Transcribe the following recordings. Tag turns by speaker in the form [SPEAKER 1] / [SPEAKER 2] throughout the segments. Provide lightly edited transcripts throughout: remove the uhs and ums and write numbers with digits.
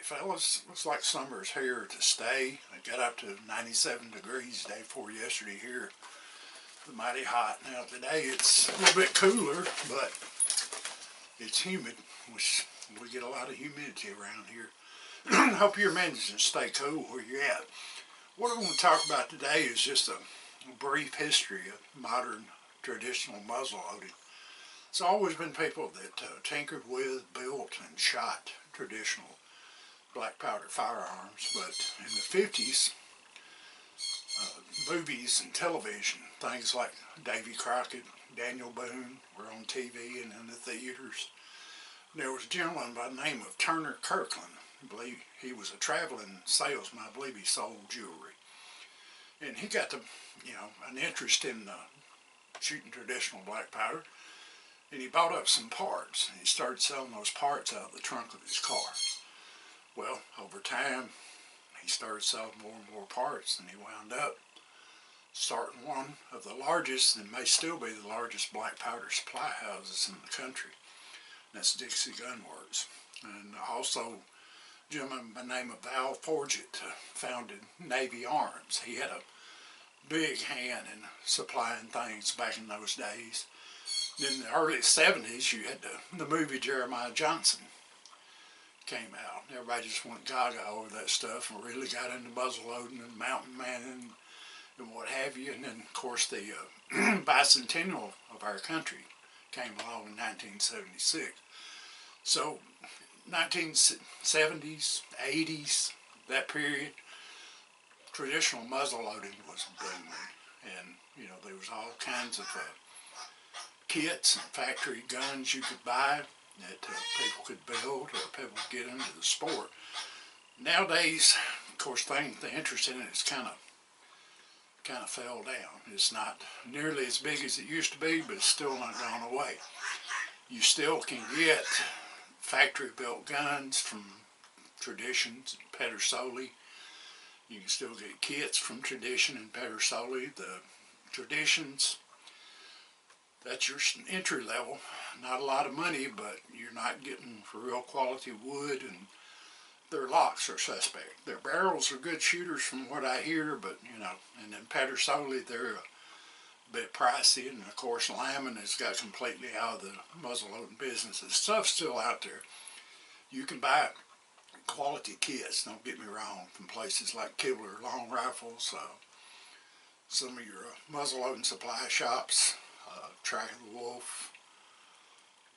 [SPEAKER 1] fellas, looks like summer's here to stay. It got up to 97 degrees day before yesterday here. It's mighty hot. Now today it's a little bit cooler, but it's humid, which we get a lot of humidity around here. I hope you're managing to stay cool where you're at. What I want to talk about today is just a brief history of modern traditional muzzleloading. It's always been people that tinkered with, built, and shot traditional black powder firearms, but in the 50s, movies and television, things like Davy Crockett, Daniel Boone were on TV and in the theaters. There was a gentleman by the name of Turner Kirkland. I believe he was a traveling salesman. I believe he sold jewelry. And he got an interest in shooting traditional black powder. And he bought up some parts. And he started selling those parts out of the trunk of his car. Well, over time, he started selling more and more parts, and he wound up starting one of the largest, and may still be the largest, black powder supply houses in the country. And that's Dixie Gun Works. And also, a gentleman by the name of Val Forget founded Navy Arms. He had a big hand in supplying things back in those days. In the early 70s, you had the movie Jeremiah Johnson came out. Everybody just went gaga over that stuff and really got into muzzleloading and mountain manning and what have you. And then, of course, the bicentennial of our country came along in 1976. So, 1970s, 80s, that period, traditional muzzleloading was booming. And, there was all kinds of kits and factory guns you could buy that people could build or people could get into the sport. Nowadays, of course, the interest in it is kind of fell down. It's not nearly as big as it used to be, but it's still not gone away. You still can get factory-built guns from Traditions and Pedersoli. You can still get kits from Tradition and Pedersoli. The Traditions, that's your entry level. Not a lot of money, but you're not getting for real quality wood, and their locks are suspect. Their barrels are good shooters from what I hear, but and then Pedersoli, they're a bit pricey, and of course Lyman has got completely out of the muzzleloading business. The stuff's still out there. You can buy quality kits, don't get me wrong, from places like Kibler Long Rifles, some of your muzzleloading supply shops, Track of the Wolf,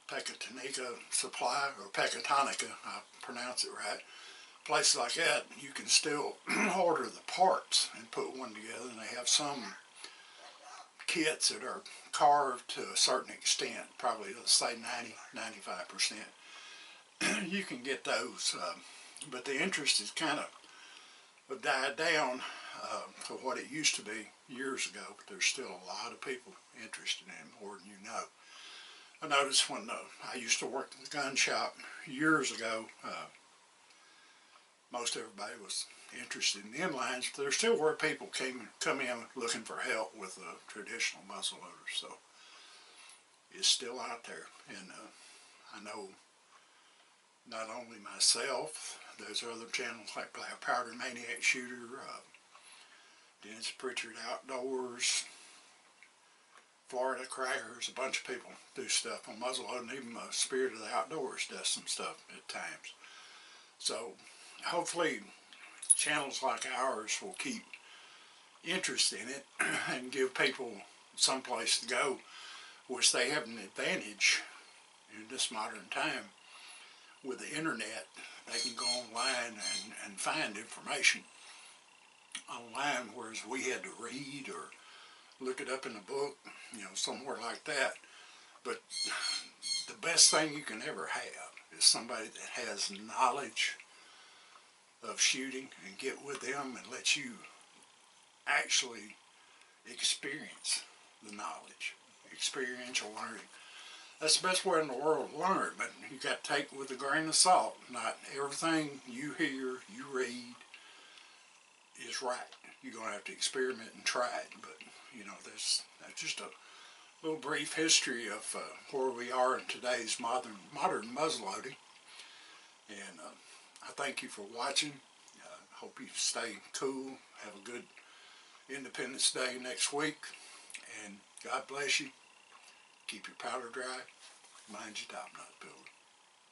[SPEAKER 1] Pecatonica Supply, or Pecatonica, I pronounce it right. Places like that, you can still order the parts and put one together, and they have some kits that are carved to a certain extent, probably let's say 90-95%. You can get those, but the interest is kind of died down to what it used to be years ago, but there's still a lot of people interested in it, more than you know. I noticed when I used to work in the gun shop years ago, most everybody was interested in inlines, but there still were people come in looking for help with traditional muzzleloaders, so it's still out there. And I know not only myself, there's other channels like Black Powder Maniac Shooter, Dennis Pritchard Outdoors, Florida Crackers, a bunch of people do stuff on muzzleloading. Even Spirit of the Outdoors does some stuff at times. So hopefully channels like ours will keep interest in it and give people some place to go, which they have an advantage in this modern time. With the internet, they can go online and find information online, whereas we had to read or look it up in a book, somewhere like that. But the best thing you can ever have is somebody that has knowledge of shooting, and get with them and let you actually experience the knowledge, experiential learning. That's the best way in the world to learn, but you got to take it with a grain of salt. Not everything you hear, you read is right. You're going to have to experiment and try it, but that's just a little brief history of where we are in today's modern muzzleloading. And I thank you for watching. Hope you stay cool. Have a good Independence Day next week. And God bless you. Keep your powder dry. Mind your top knot building.